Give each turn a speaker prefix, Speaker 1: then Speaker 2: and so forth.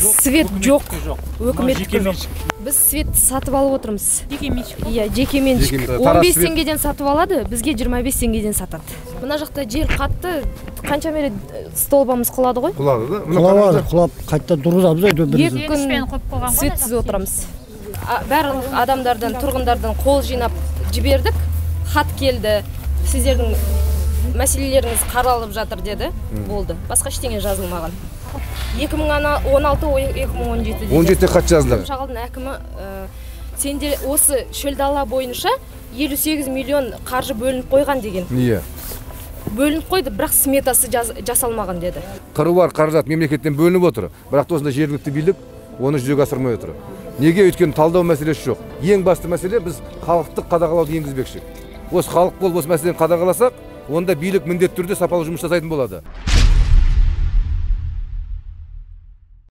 Speaker 1: Свет жоқ. Өкіметтікі жоқ. Біз свет сатып алып отырмыз.
Speaker 2: Жеке меншік.
Speaker 1: Иә, жеке меншік. 15 теңгеден сатып алады, бізге 25 теңгеден сатады. Мына жақта жел қатты, қанша мере столбамыз құлады ғой?
Speaker 3: Құлады да?
Speaker 4: Құлап, қайтта тұрғызамыз әйтеуір.
Speaker 1: 2 күн светсіз отырамыз. Барлық адамдардан, тұрғындардан қол жинап жібердік. Хат келді. Сіздердің мәселелеріңіз қаралып жатыр деді. Болды. Басқа ештеңе жазылмаған. 2016-2017
Speaker 3: 17 хат жазылды.
Speaker 1: Шағалдың әкімі сенде осы шөл дала бойынша 58 миллион қаржы бөлініп қойған деген.
Speaker 3: Иә.
Speaker 1: Бөлініп қойды, бірақ сметасы жасалмаған деді.
Speaker 3: Қыруар қаражат мемлекеттен бөлініп отыр, бірақ осында жергілікті билік оны жүзеге асырмай отыр. Неге? Өйткені талдау мәселесі жоқ. Ең басты мәселе біз халықтық қадағалауды енгізбекші. Осы халық болып осы мәселені қадағаласақ, онда билік міндетті түрде сапалы жұмыс жасайтын болады.